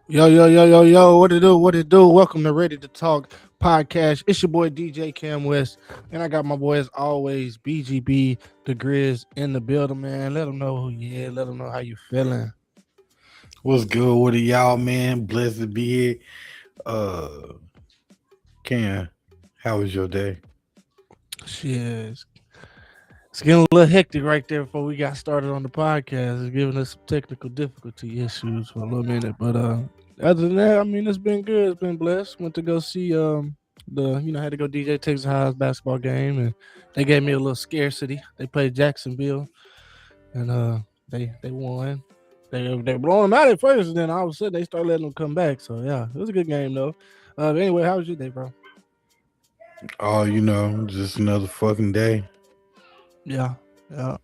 Yo, yo, yo, yo, yo, what it do? What it do? Welcome to Ready to Talk podcast. It's your boy DJ Cam West, and I got my boy as always, BGB, the Grizz in the building, man. Let them know who you is. Let them know how you feeling. What's good with it, y'all, man? Blessed to be here. Uh, Ken, how was your day? Shit, it's getting a little hectic right there before we got started on the podcast. It's giving us some technical difficulty issues for a little minute, but other than that, I mean, it's been good. It's been blessed. Went to go see had to go DJ Texas High's basketball game, and they gave me a little scarcity. They played Jacksonville, and they won. They blowing them out at first, and then all of a sudden they start letting them come back. So yeah, it was a good game though. Anyway, how was your day, bro? Oh, just another fucking day. Yeah, yeah.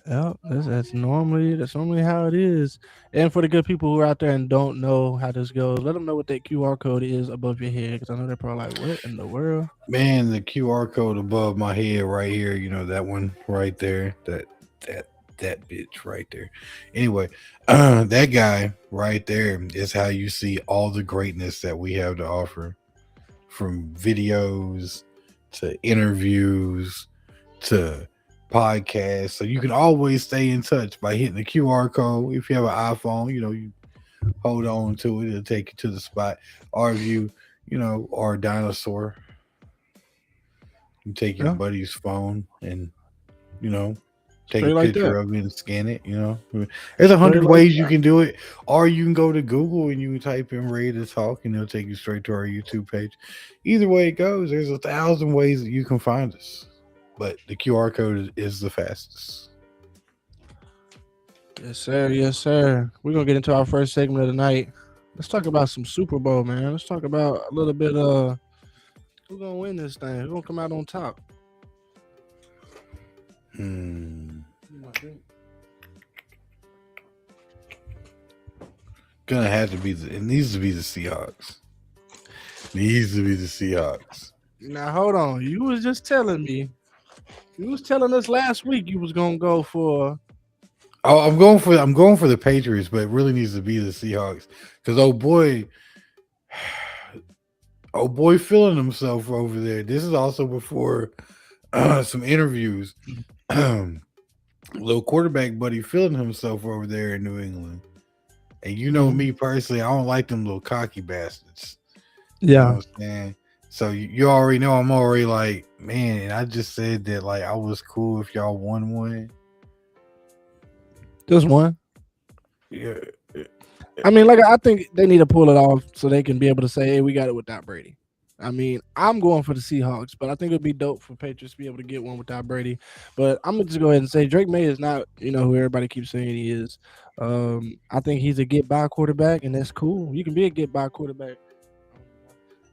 Yeah, that's normally how it is. And for the good people who are out there and don't know how this goes, let them know what that QR code is above your head, because I know they're probably like, "What in the world?" Man, the QR code above my head right here, that one right there, that that bitch right there. Anyway, that guy right there is how you see all the greatness that we have to offer, from videos to interviews to podcasts. So you can always stay in touch by hitting the QR code. If you have an iPhone, you hold on to it, it'll take you to the spot. Or if you are a dinosaur, you take your Yeah, buddy's phone and, you know, take straight a like picture that, of it and scan it. There's a straight hundred like ways you that. can do it. Or you can go to Google and you can type in Ready to Talk and it'll take you straight to our YouTube page. Either way it goes, there's 1,000 ways that you can find us. But the QR code is the fastest. Yes, sir. Yes, sir. We're gonna get into our first segment of the night. Let's talk about some Super Bowl, man. Let's talk about a little bit. Who's gonna win this thing? Who's gonna come out on top? Hmm. Gonna have to be it needs to be the Seahawks. Needs to be the Seahawks. Now hold on. You was just telling me. You was telling us last week you was gonna go for. Oh, I'm going for the Patriots, but it really needs to be the Seahawks. Because oh boy feeling himself over there. This is also before some interviews. Little quarterback buddy feeling himself over there in New England. And you know Mhm. me personally, I don't like them little cocky bastards. You know Yeah, what I'm saying? So you already know I'm already like, man, and I just said that like I was cool if y'all won one. just one. Yeah. I mean, like I think they need to pull it off so they can be able to say, "Hey, we got it without Brady." I mean, I'm going for the Seahawks, but I think it'd be dope for Patriots to be able to get one without Brady. But I'm gonna just go ahead and say Drake May is not, who everybody keeps saying he is. I think he's a get by quarterback, and that's cool. You can be a get by quarterback.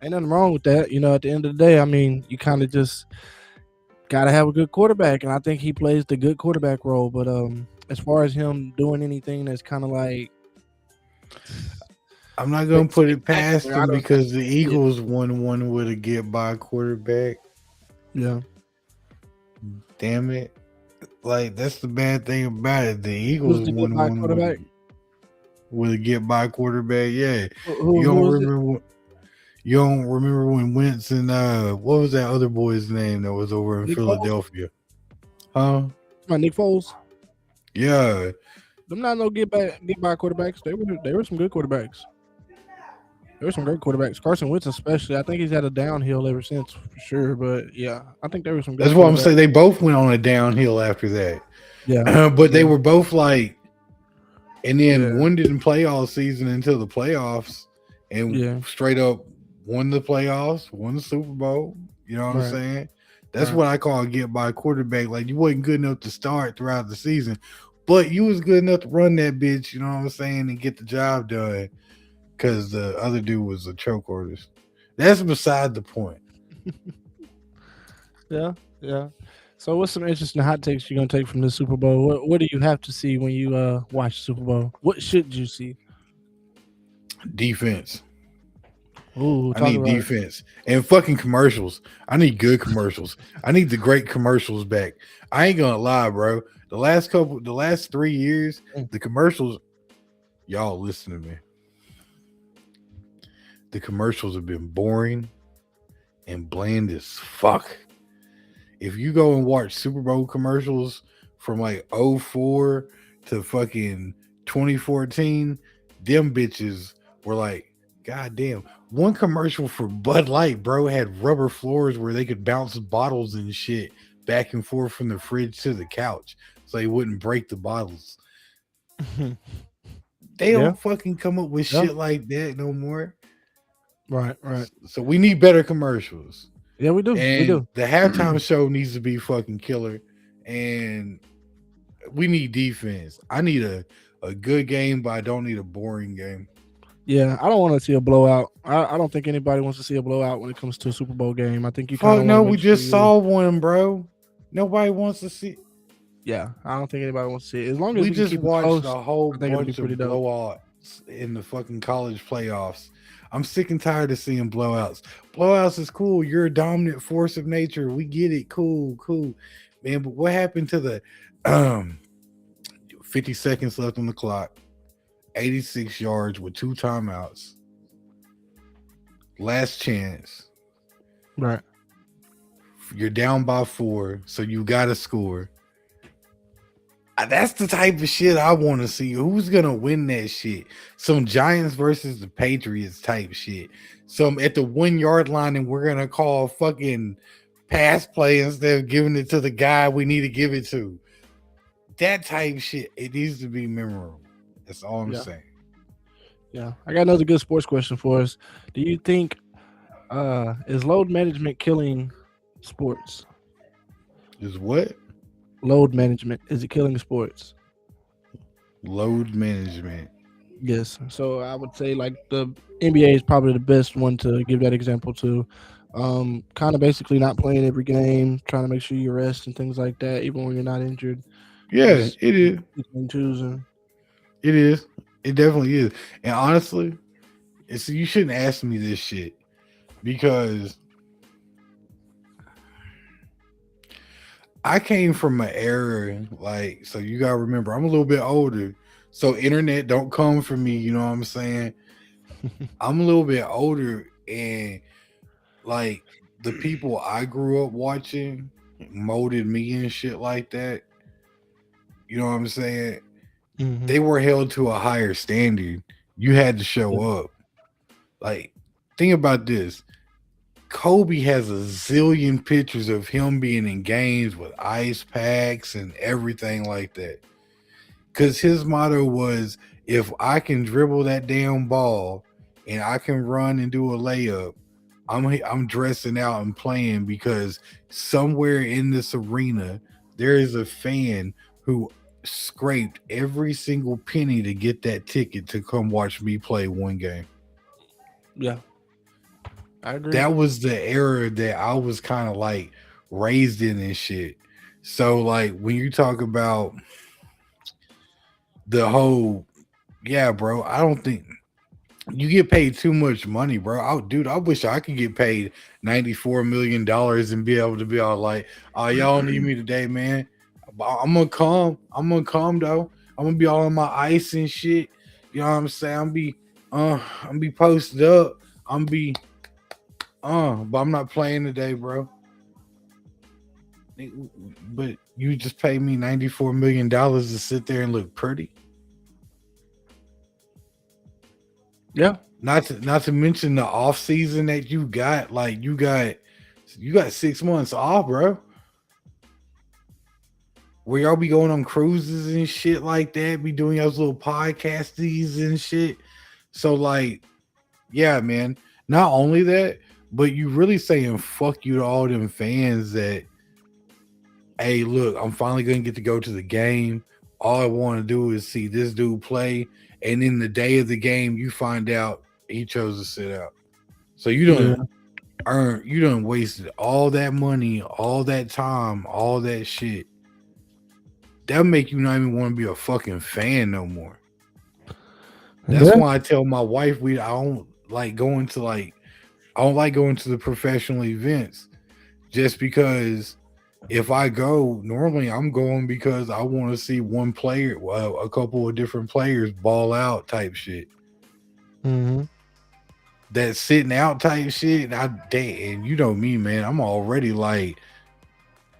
Ain't nothing wrong with that. At the end of the day, I mean, you kind of just gotta have a good quarterback, and I think he plays the good quarterback role. But as far as him doing anything that's kind of like I'm not gonna put it past spectacular, I them don't because the see it. Eagles won one with a get by quarterback. Yeah. Damn it. Like that's the bad thing about it. The Who's Eagles the get won by one with quarterback? a get by quarterback. Yeah. Who You who don't was it? remember you don't remember when Wentz and what was that other boy's name that was over in Nick Foles? Philadelphia? Huh? My Nick Foles. Yeah. Them not no get by quarterbacks. They were some good quarterbacks. There were some great quarterbacks. Carson Wentz especially. I think he's had a downhill ever since for sure. But yeah, I think there were some good That's what I'm quarterbacks. saying. They both went on a downhill after that. Yeah, But they yeah, were both like, and then yeah, one didn't play all season until the playoffs and yeah. straight up won the playoffs, won the Super Bowl. You know what I'm Right, saying? That's right. what I call a get by quarterback. Like you wasn't good enough to start throughout the season, but you was good enough to run that bitch, you know what I'm saying, and get the job done because the other dude was a choke artist. That's beside the point. Yeah, yeah. So what's some interesting hot takes you're gonna take from the Super Bowl? What do you have to see when you watch the Super Bowl? What should you see? Defense. Ooh, I talk need about it. defense and fucking commercials. I need good commercials. I need the great commercials back. I ain't gonna lie, bro. The last 3 years, Mm. the commercials, y'all listen to me. the commercials have been boring and bland as fuck. If you go and watch Super Bowl commercials from like '04 to fucking 2014, them bitches were like, God damn. One commercial for Bud Light, bro, had rubber floors where they could bounce bottles and shit back and forth from the fridge to the couch so they wouldn't break the bottles. They Yeah, don't fucking come up with yeah, shit like that no more. right, right. So we need better commercials. Yeah, we do, we And do. the halftime show needs to be fucking killer. And we need defense. I need a good game, but I don't need a boring game. Yeah, I don't want to see a blowout. I don't think anybody wants to see a blowout when it comes to a Super Bowl game. I think you kind Fuck of want no, to we make sure just you. saw one, bro. Nobody wants to see. Yeah, I don't think anybody wants to see it. As long as We we can just keep it watched close, a whole I think it'll be bunch of pretty dope. blowouts in the fucking college playoffs. I'm sick and tired of seeing blowouts. Blowouts is cool. You're a dominant force of nature. We get it. Cool, cool. Man, but what happened to the um 50 seconds left on the clock, 86 yards with two timeouts, last chance. Right. You're down by 4, so you got to score. That's the type of shit I want to see. Who's gonna win that shit? Some Giants versus the Patriots type shit. Some at the 1 yard line, and we're gonna call fucking pass play instead of giving it to the guy we need to give it to. That type shit. It needs to be memorable. That's all I'm Yeah. saying. Yeah. I got another good sports question for us. Do you think is load management killing sports? Is what? Load management, is it killing sports? Load management. Yes. So I would say like the NBA is probably the best one to give that example to. Kind of basically not playing every game, trying to make sure you rest and things like that, even when you're not injured. Yeah, Just it is. picking and choosing. It is. It definitely is. And honestly, it's you shouldn't ask me this shit because I came from an era like so you gotta remember I'm a little bit older. So internet don't come for me, you know what I'm saying? I'm a little bit older and like the people I grew up watching molded me and shit like that. You know what I'm saying? Hmm. They were held to a higher standard. You had to show Yeah. up. Like, think about this. Kobe has a zillion pictures of him being in games with ice packs and everything like that. Because his motto was if I can dribble that damn ball and I can run and do a layup, I'm dressing out and playing because somewhere in this arena there is a fan who scraped every single penny to get that ticket to come watch me play one game. Yeah. I agree. That was the era that I was kind of like raised in and shit. So like when you talk about the whole, yeah, bro, I don't think you get paid too much money, bro. Dude, I wish I could get paid $94 million and be able to be all like, oh, y'all need me today, man. I'm gonna come. I'm gonna come though. I'm gonna be all on my ice and shit. You know what I'm saying? I'm be posted up. I'm be but I'm not playing today, bro. But you just paid me $94 million to sit there and look pretty. Yeah. Not to mention the off season that you got. Like you got 6 months off, bro. Where y'all be going on cruises and shit like that, be doing those little podcasties and shit. So like, yeah, man. Not only that, but you really saying fuck you to all them fans that, hey, look, I'm finally gonna get to go to the game. All I want to do is see this dude play, and in the day of the game, you find out he chose to sit out. So Yeah. you done wasted all that money, all that time, all that shit. That'll make you not even want to be a fucking fan no more. That's Yeah. why I tell my wife I don't like going to the professional events just because if I go, normally I'm going because I want to see one player, well, a couple of different players ball out type shit. Hmm. that sitting out type shit. And you know me, man. I'm already like,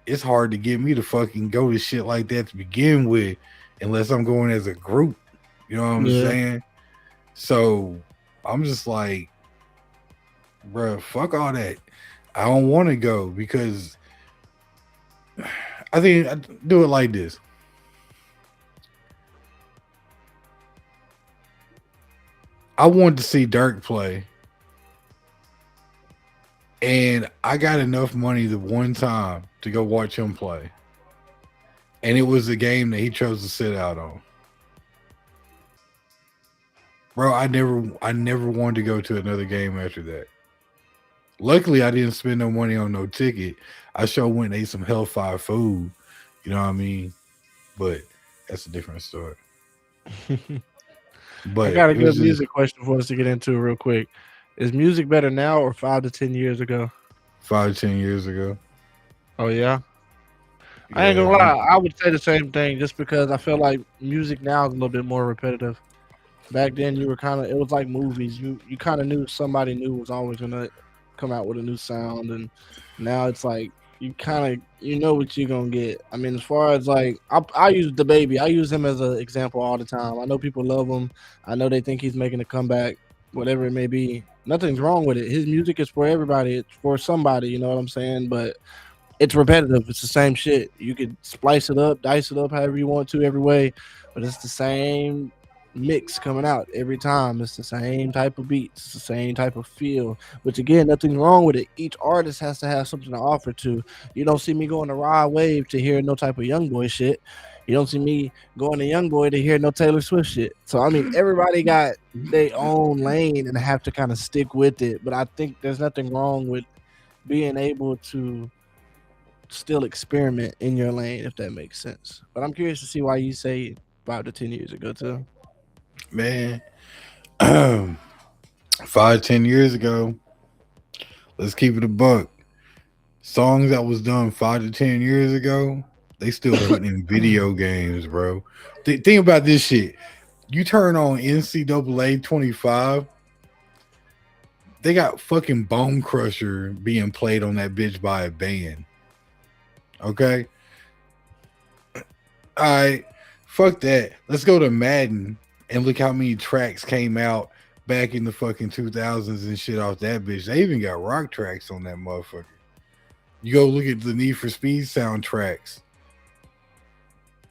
it's hard to get me to fucking go to shit like that to begin with, unless I'm going as a group. You know what I'm Yeah. saying? So I'm just like, bro, fuck all that. I don't want to go because I think I do it like this. I wanted to see Dirk play, and I got enough money the one time to go watch him play, and it was a game that he chose to sit out on. Bro, I never wanted to go to another game after that. Luckily, I didn't spend no money on no ticket. I sure went and ate some Hellfire food. You know what I mean? But that's a different story. I But got a it was good just music question for us to get into real quick. Is music better now or 5 to 10 years ago? 5 to 10 years ago. Oh yeah. I ain't Yeah, gonna lie. I would say the same thing just because I feel like music now is a little bit more repetitive. Back then, you were kind of it was like movies. You kind of knew somebody new was always gonna come out with a new sound, and now it's like you kind of you know what you're gonna get. I mean, as far as like I use the baby, I use him as an example all the time. I know people love him. I know they think he's making a comeback, whatever it may be. Nothing's wrong with it. His music is for everybody. It's for somebody. You know what I'm saying? But it's repetitive. It's the same shit. You could splice it up, dice it up however you want to every way, but it's the same mix coming out every time. It's the same type of beats, it's the same type of feel. Which again, nothing wrong with it. Each artist has to have something to offer to. You don't see me going to Rod Wave to hear no type of young boy shit. You don't see me going to young boy to hear no Taylor Swift shit. So I mean, everybody got their own lane and have to kind of stick with it. But I think there's nothing wrong with being able to still experiment in your lane, if that makes sense. But I'm curious to see why you say 5 to 10 years ago too. man. 5 10 years ago, let's keep it a buck. Songs that was done 5 to 10 years ago, they still putting in video games, bro. Think about this shit. You turn on NCAA 25, they got fucking Bone Crusher being played on that bitch by a band. Okay, all right, fuck that. Let's go to Madden and look how many tracks came out back in the fucking 2000s and shit off that bitch. They even got rock tracks on that motherfucker. You go look at the Need for Speed soundtracks.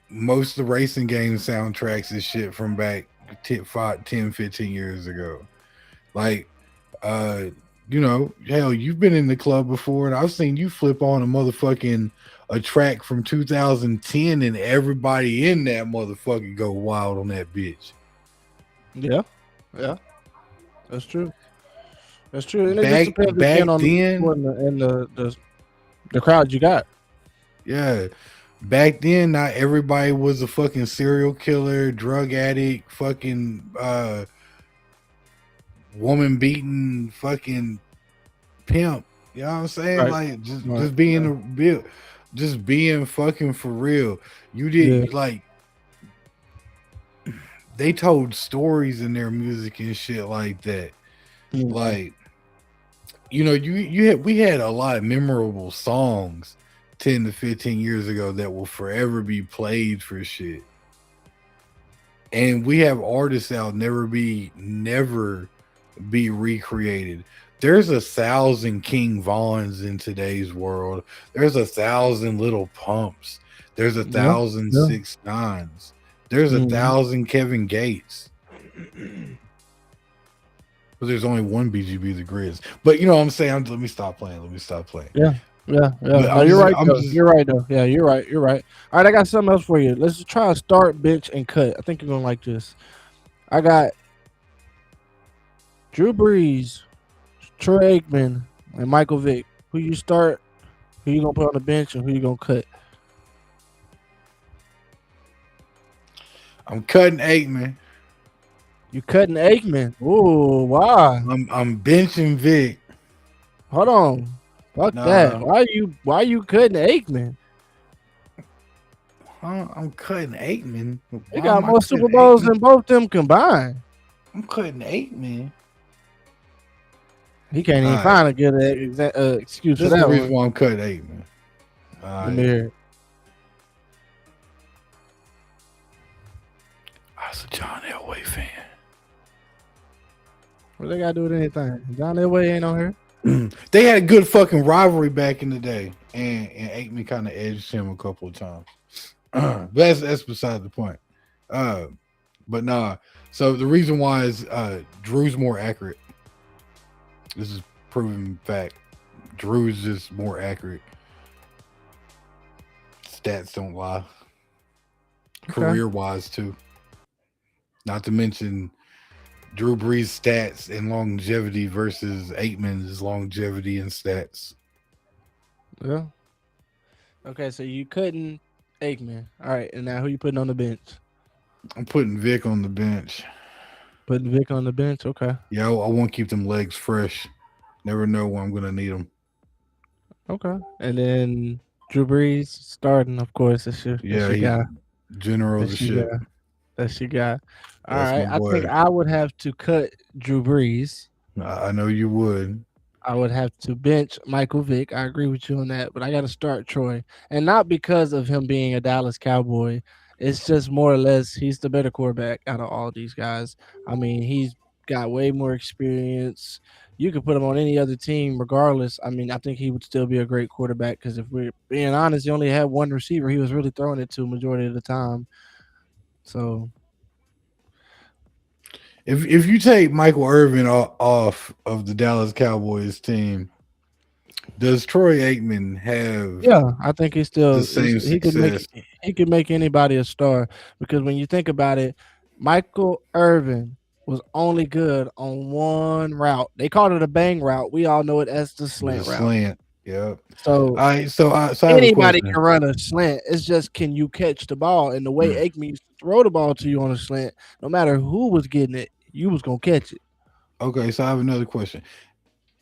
Most of the racing game soundtracks is shit from back 10, 15 years ago. Like, uh, hell, you've been in the club before, and I've seen you flip on a track from 2010, and everybody in that motherfucker go wild on that bitch. Yeah, yeah, that's true. That's true, and it just Back depends again back on the people then, and the crowd you got. yeah. Back then, not everybody was a fucking serial killer, drug addict, fucking woman beating, fucking pimp. You know what I'm saying? Right, Like just right, just being yeah, a real, just being fucking for real. You yeah. did like they told stories in their music and shit like that. Mhm. Like we had a lot of memorable songs 10 to 15 years ago that will forever be played for shit. And we have artists that'll never be recreated. There's 1,000 King Vons in today's world. There's 1,000 Little Pumps. There's a Yeah, thousand yeah. 6ix9ines. There's a Mhm. thousand Kevin Gates. But there's only one BGB the Grizz. But you know what I'm saying? Let me stop playing. Let me stop playing. Yeah, yeah, yeah. But No, I'm you're just right I'm though. just You're right though. Yeah, you're right. You're right. All right, I got something else for you. Let's just try to start, bench, and cut. I think you're gonna like this. I got Drew Brees, Troy Aikman, and Michael Vick. Who you start? Who you gonna put on the bench, and who you gonna cut? I'm cutting Aikman. You cutting Aikman? Ooh, why? I'm benching Vic. Hold on. Fuck that. Nah, Why you cutting Aikman? I'm cutting Aikman. He Why got am I more cutting Super Bowls Aikman? than both them combined. I'm cutting Aikman. He can't All even right. find a good excuse for That's the that reason one. why I'm cutting 8, man. All Let me right. hear it. I was a John Elway fan. What they got to do with anything? John Elway ain't on here. They had a good fucking rivalry back in the day, and Aikman kind of edged him a couple of times. But that's beside the point. Uh, but nah. So the reason why is Drew's more accurate. This is proven fact. Drew's just more accurate. Stats don't lie. Okay. Career wise too. Not to mention Drew Brees' stats and longevity versus Aikman's longevity and stats. Yeah. Okay, so you couldn't Aikman. All right, and now who you putting on the bench? I'm putting Vic on the bench. Putting Vic on the bench. Okay. Yeah, I want to keep them legs fresh. Never know when I'm gonna need them. Okay. And then Drew Brees starting, of course. That's Yeah, your he's guy. general of the That's your ship. guy. That's your guy. All That's my right. I think boy. I would have to cut Drew Brees. I know you would. I would have to bench Michael Vick. I agree with you on that, but I got to start Troy, and not because of him being a Dallas Cowboy. It's just more or less he's the better quarterback out of all these guys. I mean, he's got way more experience. You could put him on any other team, regardless. I mean, I think he would still be a great quarterback because if we're being honest, he only had one receiver. He was really throwing it to majority of the time. So If you take Michael Irvin off of the Dallas Cowboys team, does Troy Aikman have yeah, I think the same he could make success? anybody a star because when you think about it, Michael Irvin was only good on one route. They called it a bang route. We all know it as the The slant route. slant. Yep. So All right. So I have a anybody question. can run a slant. It's just can you catch the ball? And the way Aikman used to throw the ball to you on a slant, no matter who was getting it, you was gonna catch it. Okay. So I have another question.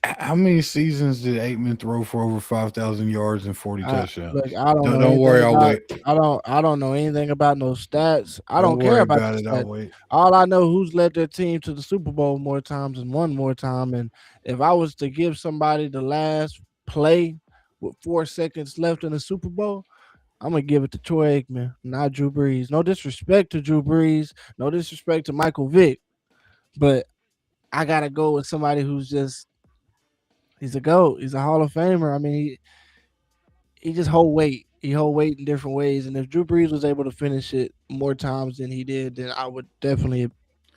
How many seasons did Aikman throw for over 5,000 yards and 40 Look, touchdowns? I don't know Don't anything worry. I'll about. wait. I don't know anything about no stats. I Don't don't care worry about about the it. I'll stats. wait. All I know who's led their team to the Super Bowl more times and won more time. And if I was to give somebody the last play with 4 seconds left in the Super Bowl, I'm gonna give it to Troy Aikman, not Drew Brees. No disrespect to Drew Brees, no disrespect to Michael Vick, but I gotta go with somebody who's just he's a GOAT. He's a Hall of Famer. I mean, he just hold weight. He hold weight in different ways. And if Drew Brees was able to finish it more times than he did, then I would definitely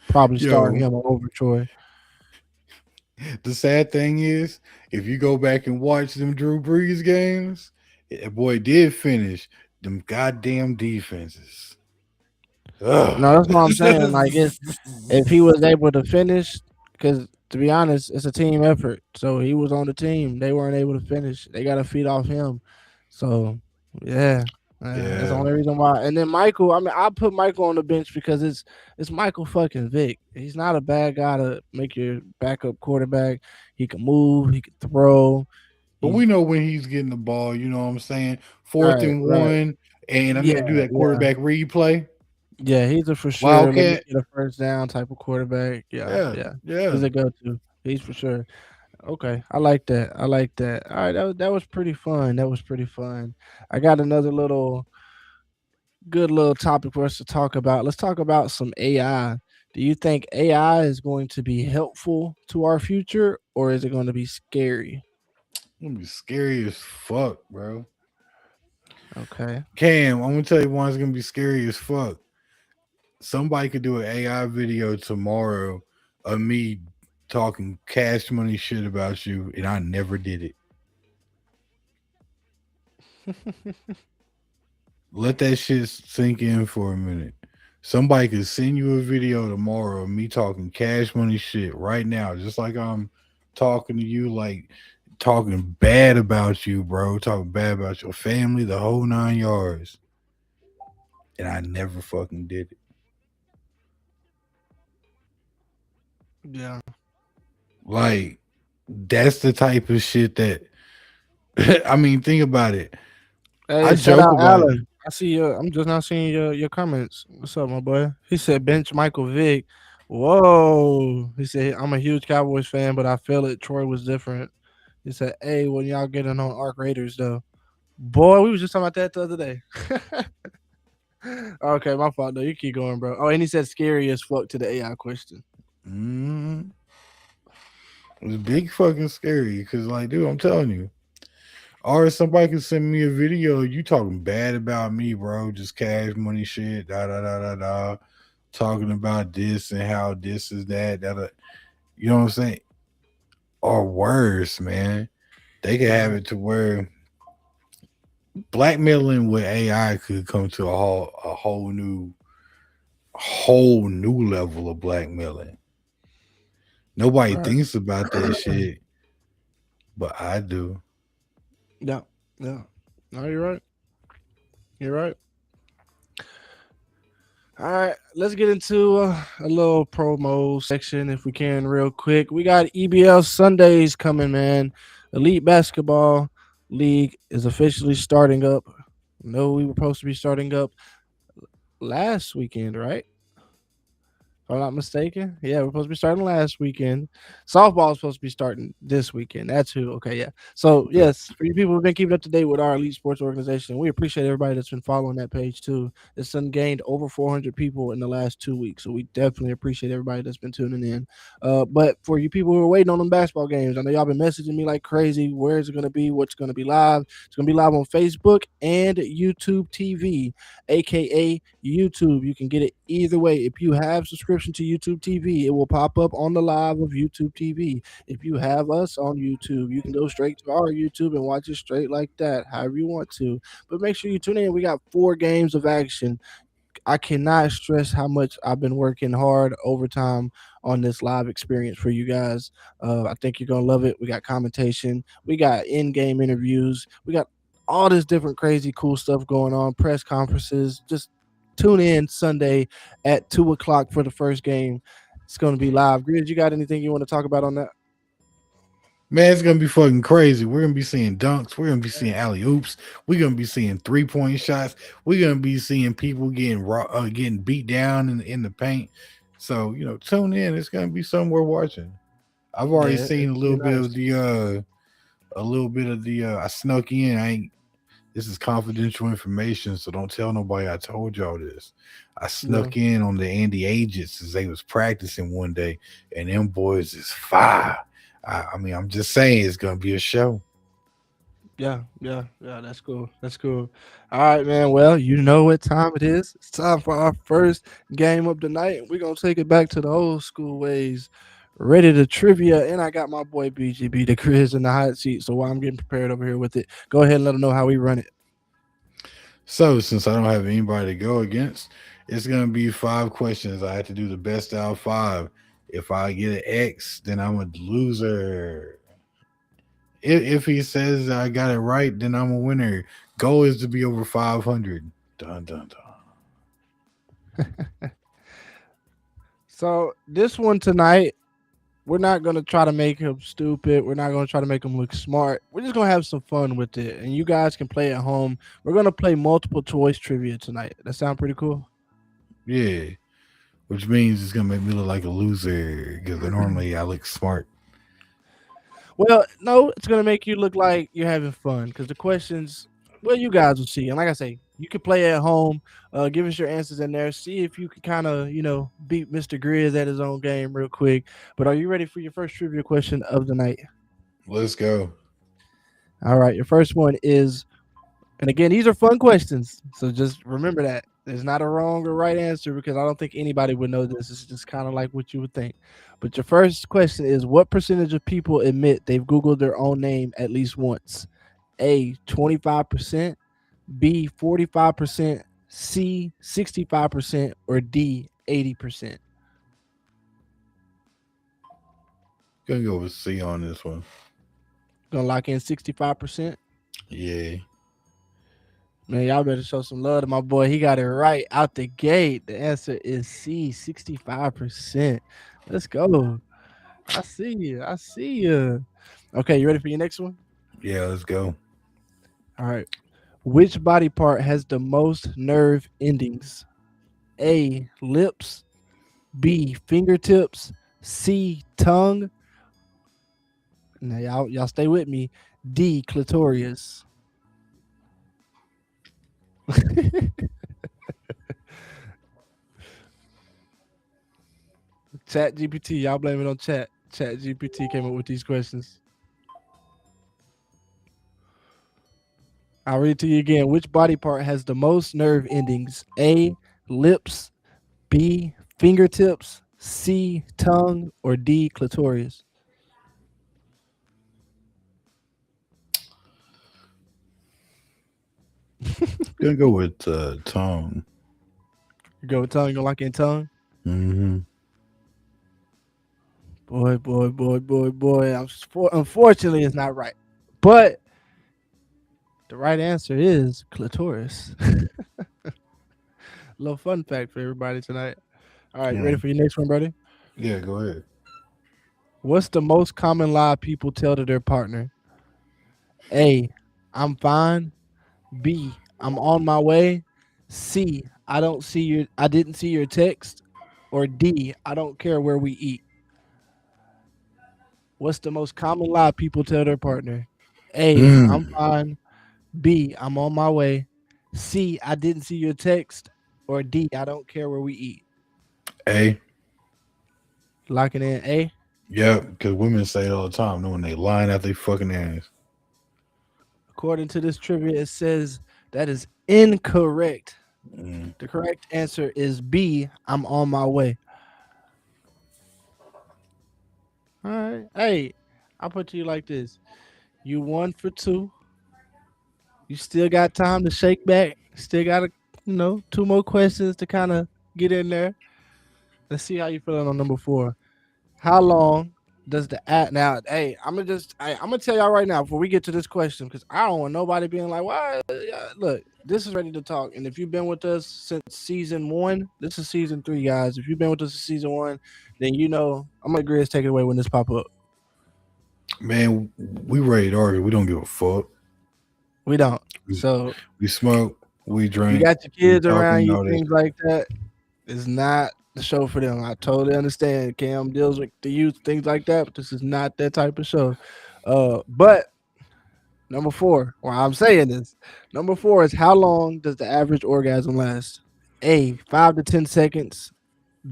probably start Yo, him over Troy. the sad thing is, if you go back and watch them Drew Brees games, that boy did finish them goddamn defenses. No, Ugh. that's what I'm saying. Like if he was able to finish, because to be honest, it's a team effort. So he was on the team. They weren't able to finish. They got to feed off him. So yeah, that's the Yeah. only reason why. And then Michael, I mean, I put Michael on the bench because it's Michael fucking Vick. He's not a bad guy to make your backup quarterback. He can move. He can throw. But we He's know when he's getting the ball, you know what I'm saying? Fourth right, and right. one, and I need Yeah, to do that yeah, quarterback replay. yeah. He's a for sure. Let me Wildcat. get a first down type of quarterback. Yeah, Yeah, yeah. He's yeah. a go to. He's for sure. Okay, I like that. I like that. All right, that was pretty fun. That was pretty fun. I got another little good little topic for us to talk about. Let's talk about some AI. Do you think AI is going to be helpful to our future, or is it going to be scary? Gonna be scary as fuck, bro. Okay. Cam, I'm gonna tell you one. It's gonna be scary as fuck. Somebody could do an AI video tomorrow of me talking cash money shit about you, and I never did it. Let that shit sink in for a minute. Somebody could send you a video tomorrow of me talking cash money shit right now, just like I'm talking to you, like talking bad about you, bro, talking bad about your family, the whole 9 yards. And I never fucking did it. Yeah. Like, that's the type of shit that I mean, think about it. I Hey, shout joke out about it. Alan. I see your. I'm just not seeing your comments. What's up, my boy? He said bench Michael Vick. Whoa. He said, I'm a huge Cowboys fan, but I feel it. Troy was different. He said, hey, when y'all getting on Arc Raiders, though. Boy, we was just talking about that the other day. Okay, my fault, though. You keep going, bro. Oh, and he said scary as fuck to the AI question. Mm, it's big fucking scary because, like, dude, I'm telling you, or somebody can send me a video you talking bad about me, bro, just cash money shit, da da da da da, talking about this and how this is that, that, you know what I'm saying? Or worse, man, they could have Right. it to where blackmailing with AI could come to a whole new level of blackmailing. Nobody Right. thinks about that shit, but I do. Yeah. Yeah. No, you're right. You're right. All right, let's get into a little promo section if we can, real quick. We got EBL Sundays coming, man. Elite Basketball League is officially starting up. No, we were supposed to be starting up last weekend, right? If I'm not mistaken. Yeah, we're supposed to be starting last weekend. Softball is supposed to be starting this weekend. That's who. Okay, yeah. So Okay. yes, for you people who've been keeping up to date with our elite sports organization, we appreciate everybody that's been following that page too. It's done gained over 400 people in the last 2 weeks, so we definitely appreciate everybody that's been tuning in. But for you people who are waiting on them basketball games, I know y'all been messaging me like crazy. Where is it going to be? What's going to be live? It's going to be live on Facebook and YouTube TV, aka YouTube. You can get it either way. If you have subscription to YouTube TV, it will pop up on the live of YouTube TV. If you have us on YouTube, you can go straight to our YouTube and watch it straight like that, however you want to. But make sure you tune in. We got 4 games of action. I cannot stress how much I've been working hard overtime on this live experience for you guys. I think you're gonna love it. We got commentation, we got in-game interviews, we got all this different crazy cool stuff going on. Press conferences. Just tune in Sunday at 2 o'clock for the first game. It's gonna be live. Grizz, you got anything you want to talk about on that? Man, it's gonna be fucking crazy. We're gonna be seeing dunks. We're gonna be seeing alley oops. We're gonna be seeing 3 point shots. We're gonna be seeing people getting getting beat down in the paint. So tune in. It's gonna be somewhere watching. I've already Yeah, seen it's a gonna little be bit nice. of the I snuck in. I ain't. This is confidential information, so don't tell nobody I told y'all this. I Yeah. snuck in on the Andy agents as they was practicing one day, and them boys is fire. I mean, I'm just saying it's gonna be a show. Yeah, yeah, yeah. That's cool. That's cool. All right, man. Well, you know what time it is. It's time for our first game of the night. We're gonna take it back to the old school ways. Ready to trivia, and I got my boy BGB the Chris in the hot seat. So while I'm getting prepared over here with it, go ahead and let them know how we run it. So since I don't have anybody to go against, it's gonna be 5 questions. I have to do the best out of five. If I get an X, then I'm a loser. If he says I got it right, then I'm a winner. Goal is to be over 500. Dun dun dun. So this one tonight, we're not gonna try to make him stupid. We're not gonna try to make him look smart. We're just gonna have some fun with it, and you guys can play at home. We're gonna play multiple choice trivia tonight. That sound pretty cool? Yeah, which means it's gonna make me look like a loser because normally I look smart. Well, no, it's gonna make you look like you're having fun because the questions, well, you guys will see. And like I say, you can play at home. Give us your answers in there. See if you can kind of, beat Mr. Grizz at his own game real quick. But are you ready for your first trivia question of the night? Let's go. All right, your first one is, and again, these are fun questions, so just remember that there's not a wrong or right answer because I don't think anybody would know this. It's just kind of like what you would think. But your first question is, what percentage of people admit they've Googled their own name at least once? A, 25%, B, 45%, C, 65%, or D, 80%? Gonna go with C on this one. Gonna lock in 65%. Yeah. Man, y'all better show some love to my boy. He got it right out the gate. The answer is C, 65%. Let's go. I see you. I see you. Okay, you ready for your next one? Yeah, let's go. All right. Which body part has the most nerve endings? A, lips, B, fingertips, C, tongue. Now y'all stay with me. D, clitorius. Chat GPT, y'all blame it on chat. Chat GPT came up with these questions. I'll read it to you again. Which body part has the most nerve endings? A, lips, B, fingertips, C, tongue, or D, clitorius? Gonna go with tongue. You go with tongue, you gonna lock in tongue? Mm-hmm. Boy. Unfortunately, it's not right. But the right answer is clitoris. Little fun fact for everybody tonight. All right, you ready Mm. for your next one, buddy? Yeah, go ahead. What's the most common lie people tell to their partner? A, I'm fine. B, I'm on my way. C, I didn't see your text. Or D, I don't care where we eat. What's the most common lie people tell their partner? A, I'm Mm. fine. B, I'm on my way. C, I didn't see your text. Or D, I don't care where we eat. A. Locking in A. Yeah, because women say it all the time, knowing they lying out their fucking ass. According to this trivia, it says that is incorrect. Mm. The correct answer is B, I'm on my way. All right. Hey, I'll put to you like this. You 1 for 2. You still got time to shake back. Still got two more questions to kind of get in there. Let's see how you feeling on number 4. How long does the app now? Hey, I'm gonna tell y'all right now before we get to this question because I don't want nobody being like, "Why?" Look, this is ready to talk, and if you've been with us since season 1, this is season 3, guys. If you've been with us since season 1, then I'm gonna agree. Take it away when this pop up. Man, we ready to argue. We don't give a fuck. We don't. We, So we smoke, we if you drink, got your we kids talking, around and you, all that. things like that, it's not the show for them. I totally understand. Cam deals with the youth, things like that, but this is not that type of show. But number 4, why I'm saying this, number 4 is how long does the average orgasm last? A, 5 to 10 seconds.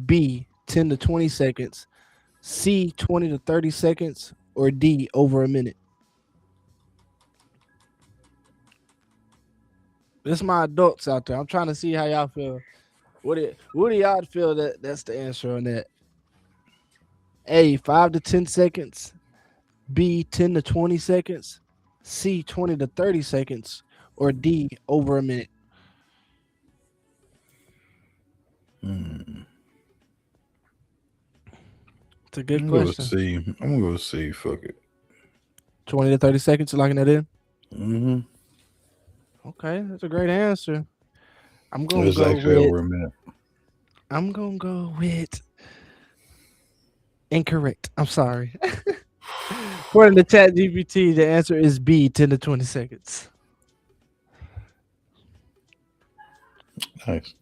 B, 10 to 20 seconds. C, 20 to 30 seconds. Or D, over a minute. This is my adults out there. I'm trying to see how y'all feel. What do y'all feel that's the answer on that? A, 5 to 10 seconds. B, 10 to 20 seconds. C, 20 to 30 seconds. Or D, over a minute. Mm. It's a good I'm gonna go question. see. I'm gonna go see. Fuck it. 20 to 30 seconds. You locking that in? Mm-hmm. Okay, that's a great answer. I'm gonna It's go actually with. over a minute. I'm gonna go with incorrect. I'm sorry. According to ChatGPT, the answer is B, 10 to 20 seconds. Nice.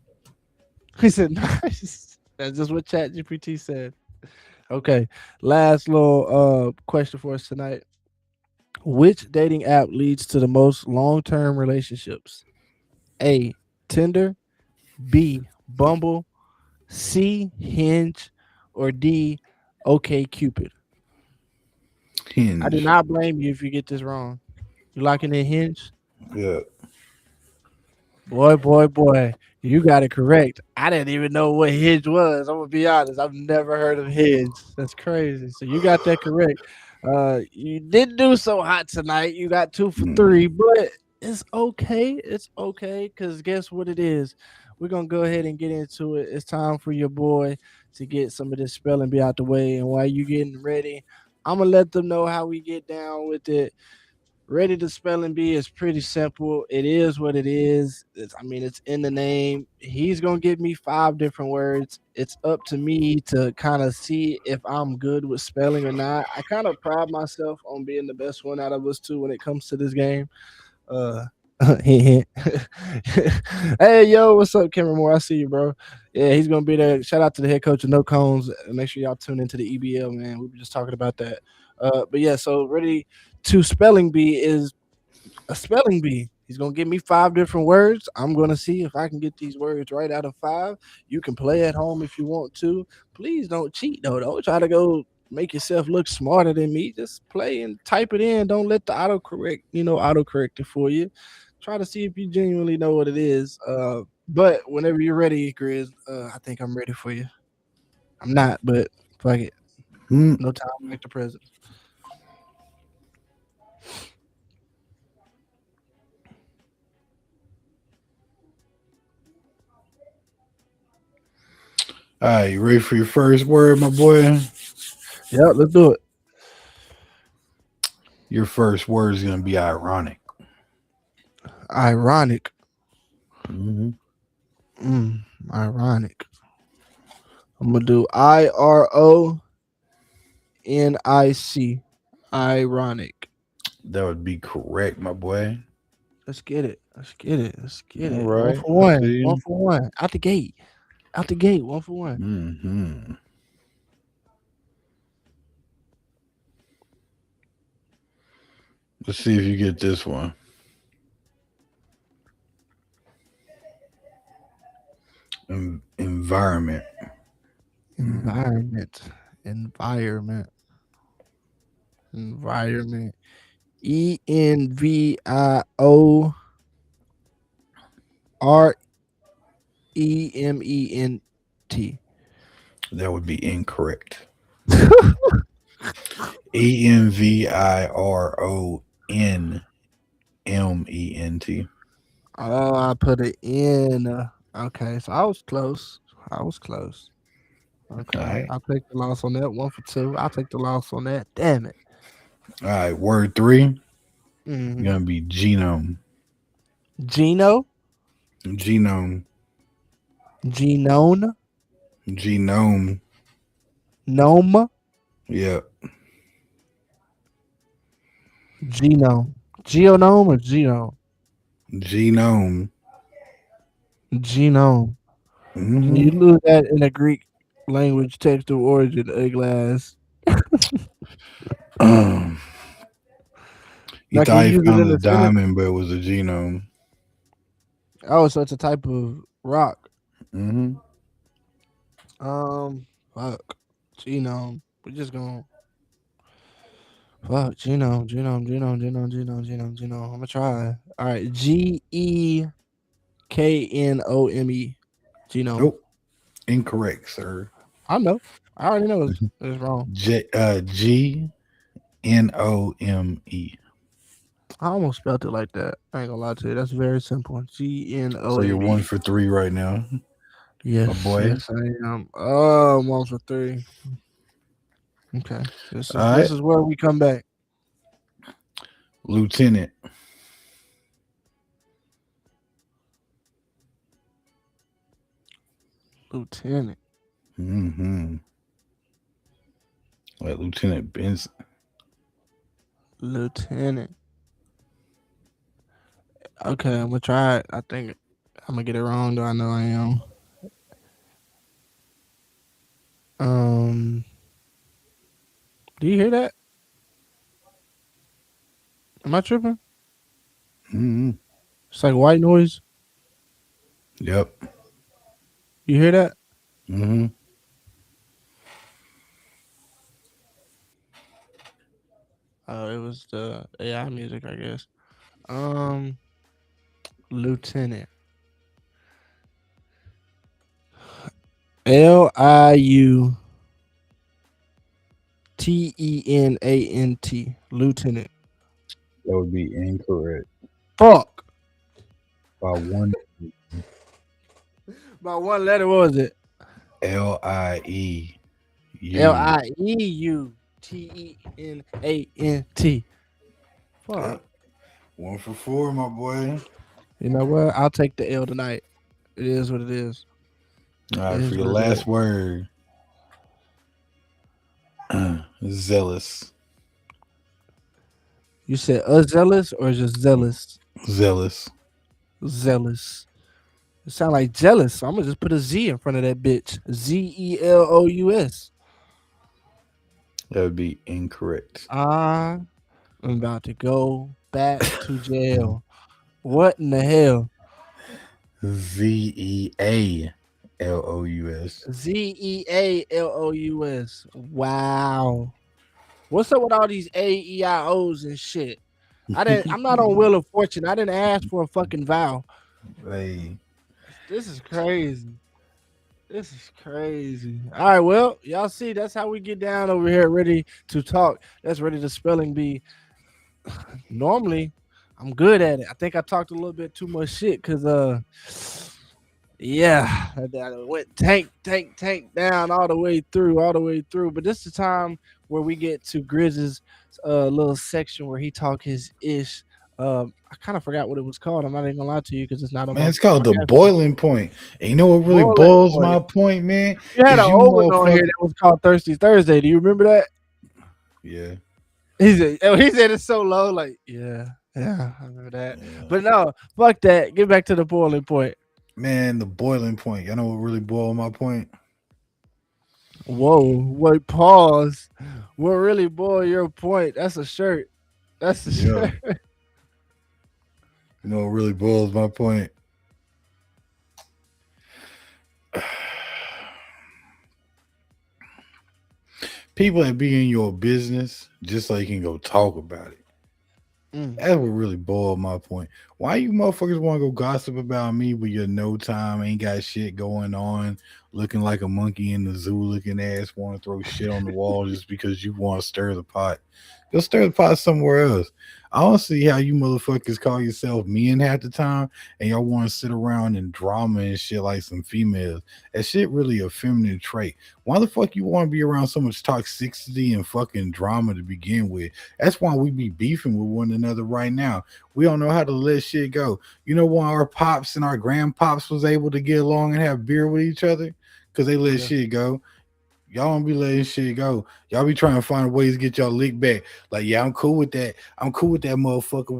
He said, "Nice." That's just what ChatGPT said. Okay, last little question for us tonight. Which dating app leads to the most long-term relationships? A, Tinder. B, Bumble. C, Hinge. Or D, OK Cupid. I do Hinge. not blame you if you get this wrong. You locking in Hinge? Yeah. Boy. You got it correct. I didn't even know what Hinge was. I'm gonna be honest. I've never heard of Hinge. That's crazy. So you got that correct. You didn't do so hot tonight. You got 2 for 3, Mm. but it's okay. It's okay because guess what it is? We're gonna go ahead and get into it. It's time for your boy to get some of this spelling be out the way. And while you getting ready, I'm gonna let them know how we get down with it. Ready to spelling bee is pretty simple. It is what it is. It's in the name. He's gonna give me 5 different words. It's up to me to kind of see if I'm good with spelling or not. I kind of pride myself on being the best one out of us two when it comes to this game. Uh, Hint, hint. Hey, yo, what's up, Cameron Moore? I see you, bro. Yeah, he's gonna be there. Shout out to the head coach of No Cones. Make sure y'all tune into the EBL, man. We were just talking about that. But yeah, so ready to spelling bee is a spelling bee. He's gonna give me five different words. I'm gonna see if I can get these words right out of five. You can play at home if you want to. Please don't cheat though. Don't try to go make yourself look smarter than me. Just play and type it in. Don't let the autocorrect, autocorrect it for you. Try to see if you genuinely know what it is. But whenever you're ready, Grizz, I think I'm ready for you. I'm not, but fuck it. Hmm. No time like the present. All right, you ready for your first word, my boy? Yeah, let's do it. Your first word is gonna be ironic. Ironic. Hmm. Ironic. I'm gonna do IRONIC. Ironic. That would be correct, my boy. Let's get it. Let's get it. Let's get All it. One right, for I one. see One you. for one. Out the gate. Out the gate. One for one. Hmm. Let's see if you get this one. Environment. Mm. Environment. Environment. Environment. ENVIOREMENT. That would be incorrect. ENVIRONMENT. Oh, I put it in. Okay, so I was close. I was close. All Okay, right. I'll take the loss on that. One for two. I'll take the loss on that. Damn it. All right. Word three Hmm. gonna be genome. Geno, Genome. genome, Genome. gnome, Yep. genome, geonome or genome, Genome. genome. Can you Hmm. lose that in a Greek language text of origin, a glass? You Now, can thought he you use it found in a a sentence? diamond, but it was a genome. Oh, so it's a type of rock. Hmm. Fuck, genome. We're just gonna fuck genome. I'm gonna try. All right, GEKNOME, genome. Nope. Incorrect, sir. I know. I already know it's wrong. GNOME. I almost spelled it like that. I ain't gonna lie to you. That's very simple. So you're one GNOME. for three right now, my Yes, boy. yes, I am. Oh, I'm one for three. Okay. This All is this right. is where we come back. Lieutenant. Lieutenant. Hmm. Like Lieutenant Benson. Lieutenant. Okay, I'm gonna try it. I think I'm gonna get it wrong though. I know I am. Um do you hear that? Am I tripping? Hmm. It's like white noise. Yep. You hear that? Hmm. Oh, it was the AI music, I guess. Um Lieutenant. LIUTENANT. Lieutenant. That would be incorrect Fuck. by one. By one letter, what was it? LIEU. LIEUTENANT. Fuck. Yep. One for four, my boy. You know what? I'll take the L tonight. It is what it is. All It right, for is your what it is. last word, zealous. You said zealous or just zealous? Zealous. Zealous. It sound like jealous. So I'm gonna just put a Z in front of that bitch. Zelous. That would be incorrect. I'm about to go back to jail. What in the hell? Zealous. Zealous. Wow. What's up with all these AEIOs and shit? I'm not on Wheel of Fortune. I didn't ask for a fucking vow. Hey, This is crazy. This is crazy. All right, well, y'all see, that's how we get down over here, ready to talk. That's ready to spelling bee. Normally, I'm good at it. I think I talked a little bit too much shit because yeah, I went tank down all the way through. But this is the time where we get to Grizz's little section where he talk his ish. I kind of forgot what it was called. I'm not even gonna lie to you because it's not on man, it's my called the calendar. boiling point. And you know what really Boiling boils point. my point, man? You had an Is you old one on here motherfucker. that was called Thirsty Thursday. Do you remember that? Yeah, He said it's so low. Like, yeah, I remember that. yeah. But no, fuck that. Get back to the boiling point. Man, the boiling point. You know what really boiled my point? Whoa, wait, pause. What really boil your point? That's a shirt. That's a Yeah. shirt. You know what really boils my point? People that be in your business just so you can go talk about it. Mm, That's what really boiled my point. Why you motherfuckers want to go gossip about me with your no time, ain't got shit going on, looking like a monkey in the zoo, looking ass, want to throw shit on the wall just because you want to stir the pot? Go stir the pot somewhere else. I don't see how you motherfuckers call yourself men half the time and y'all want to sit around and drama and shit like some females. That shit really a feminine trait. Why the fuck you want to be around so much toxicity and fucking drama to begin with? That's why we be beefing with one another right now. We don't know how to let shit go. You know why our pops and our grandpops was able to get along and have beer with each other? Because they let yeah, shit go. Y'all don't be letting shit go. Y'all be trying to find ways to get y'all lick back. Like, yeah, I'm cool with that. I'm cool with that motherfucker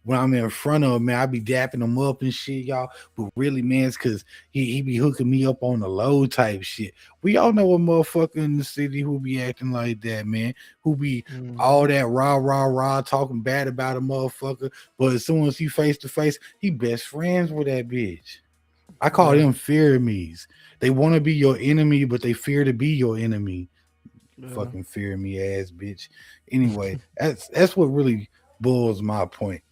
when I'm in front of him, man. I be dapping him up and shit, y'all. But really, man, it's cause he be hooking me up on the low type shit. We all know a motherfucker in the city who be acting like that, man. Who be all hmm that rah talking bad about a motherfucker. But as soon as he face to face, he best friends with that bitch. I call yeah, them fear me's. They want to be your enemy, but they fear to be your enemy. yeah, Fucking fear me ass bitch. Anyway, that's what really bulls my point.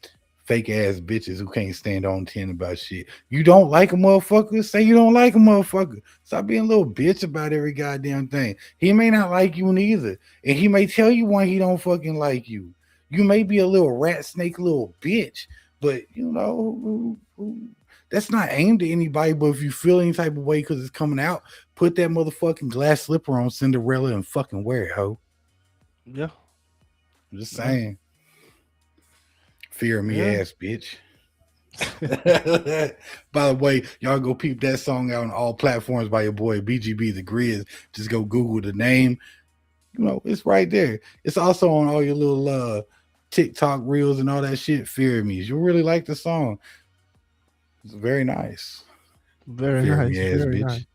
Fake ass bitches who can't stand on 10 about shit. You don't like a motherfucker? Say you don't like a motherfucker. Stop being a little bitch about every goddamn thing. He may not like you neither. And he may tell you why he don't fucking like you. You may be a little rat snake little bitch, but you know, that's not aimed at anybody. But if you feel any type of way because it's coming out, put that motherfucking glass slipper on Cinderella and fucking wear it, ho. yeah, I'm just yeah, saying. Fear me yeah. ass bitch. By the way, y'all go peep that song out on all platforms by your boy BGB the Grizz. Just go Google the name. You know, it's right there. It's also on all your little TikTok reels and all that shit. Fear me. You really like the song. It's very nice. Very Fear nice, me ass very nice. bitch.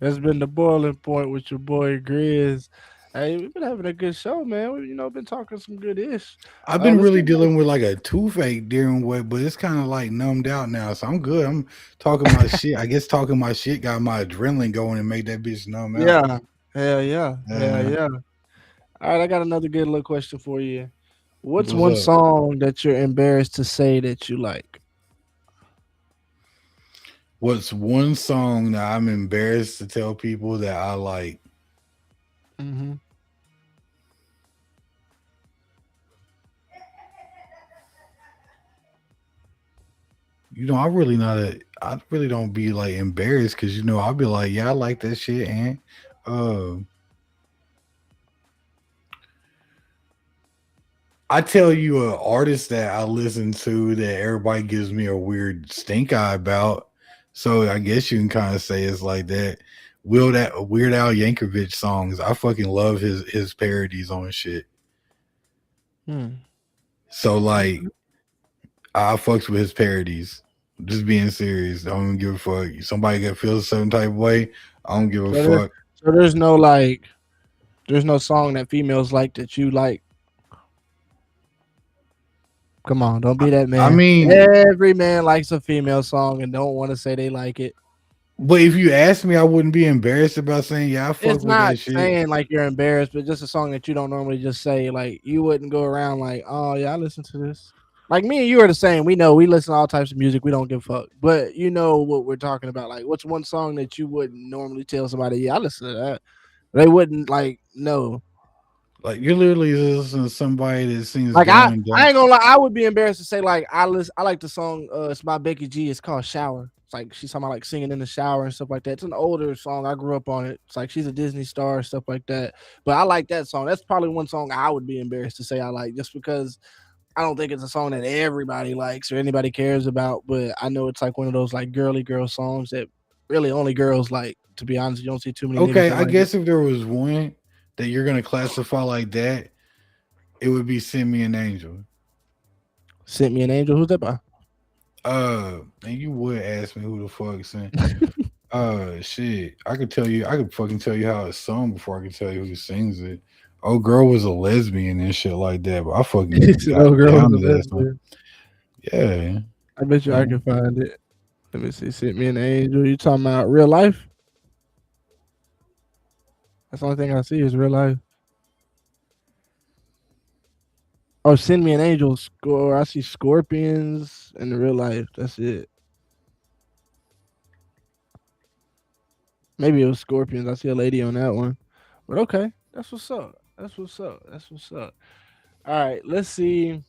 That's been the boiling point with your boy Grizz. Hey, we've been having a good show, man. We, been talking some good ish. I've been Let's really get back. dealing with like a toothache during what, but it's kind of like numbed out now. So I'm good. I'm talking my shit. I guess talking my shit got my adrenaline going and made that bitch numb out. Yeah, hell yeah, hell Uh, yeah. All right, I got another good little question for you. What's what's one up? song that you're embarrassed to say that you like? What's one song that I'm embarrassed to tell people that I like? Mm-hmm. You know, I really don't be like embarrassed because you know I'll be like, yeah, I like that shit, and uh, I tell you, an artist that I listen to that everybody gives me a weird stink eye about. So I guess you can kind of say it's like that. Weird Al Yankovic songs. I fucking love his parodies on shit. Hmm. So like I fucks with his parodies. Just being serious. I don't give a fuck. Somebody that feels a certain type of way, I don't give a So there, fuck. so there's no like, there's no song that females like that you like. Come on, don't be that I man. mean, Every man likes a female song and don't want to say they like it. but if you ask me, I wouldn't be embarrassed about saying, yeah, I fuck It's with not that shit. saying like you're embarrassed, but just a song that you don't normally just say. Like you wouldn't go around like, oh yeah, I listen to this. Like me and you are the same. We know we listen to all types of music. We don't give a fuck. But you know what we're talking about. Like, what's one song that you wouldn't normally tell somebody? Yeah, I listen to that. They wouldn't like no. Like you're literally listening to somebody that sings Like down and I dumb. ain't gonna lie. I would be embarrassed to say like I like the song. It's by Becky G. It's called Shower. It's like she's talking about like singing in the shower and stuff like that. It's an older song. I grew up on it. It's like she's a Disney star and stuff like that. But I like that song. That's probably one song I would be embarrassed to say I like, just because I don't think it's a song that everybody likes or anybody cares about. But I know it's like one of those like girly girl songs that really only girls like. To be honest, you don't see too many niggas Okay, that I like it. guess if there was one that you're gonna classify like that, it would be Send Me an Angel. Sent Me an Angel. Who's that by? And you would ask me who the fuck sent. Shit. I could fucking tell you how it's sung before I could tell you who sings it. Oh, girl was a lesbian and shit like that, but I He fucking said, got "Oh, girl was down a to that song. lesbian." Yeah, I bet you I yeah. can find it. Let me see. Sent Me an Angel. You talking about real life? That's the only thing I see is real life. Oh, Send Me an Angel. Score. I see scorpions in real life. That's it. Maybe it was scorpions. I see a lady on that one. But okay, that's what's up. That's what's up. That's what's up. All right, let's see.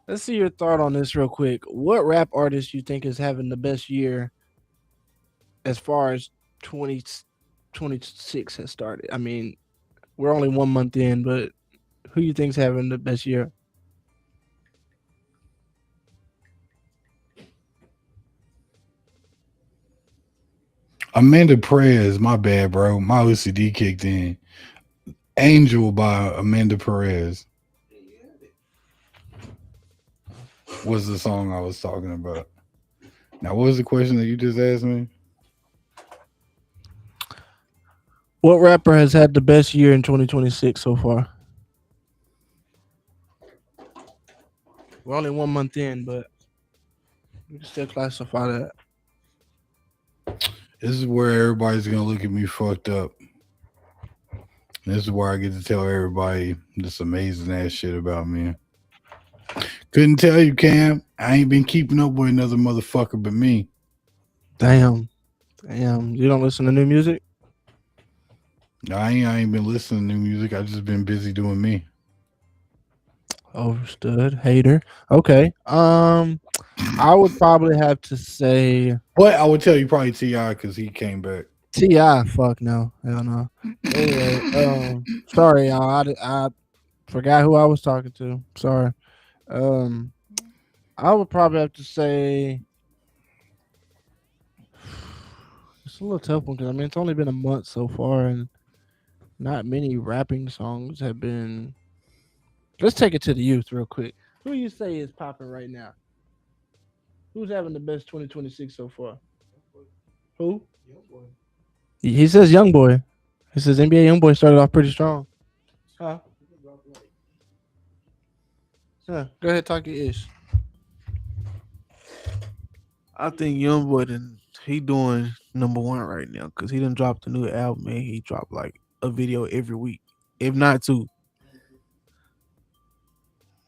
Let's see your thought on this real quick. What rap artist you think is having the best year as far as 2026 has started? I mean, we're only 1 month in, but who you think's having the best year? Amanda Perez, my bad, bro. My OCD kicked in. Angel by Amanda Perez was the song I was talking about. Now, what was the question that you just asked me? What rapper has had the best year in 2026 so far? We're only 1 month in, but we can still classify that. This is where everybody's gonna look at me fucked up. This is where I get to tell everybody this amazing ass shit about me. Couldn't tell you, Cam. I ain't been keeping up with another motherfucker but me. Damn. Damn. You don't listen to new music? I ain't been listening to new music. I just been busy doing me. Overstood. Hater. Okay. I would probably have to say But I would tell you probably Ti because he came back. Ti. Fuck no. Hell no. Anyway, sorry, y'all. I forgot who I was talking to. Sorry. Um, I would probably have to say it's a little tough one because I mean it's only been a month so far, and not many rapping songs have been. Let's take it to the youth real quick. Who you say is popping right now? Who's having the best 2026 so far? Who? He says young boy. He says NBA young boy started off pretty strong. Huh? Yeah. Go ahead, talk your ish. I think YoungBoy done, he doing number one right now because he done dropped a new album and he dropped like a video every week, if not two.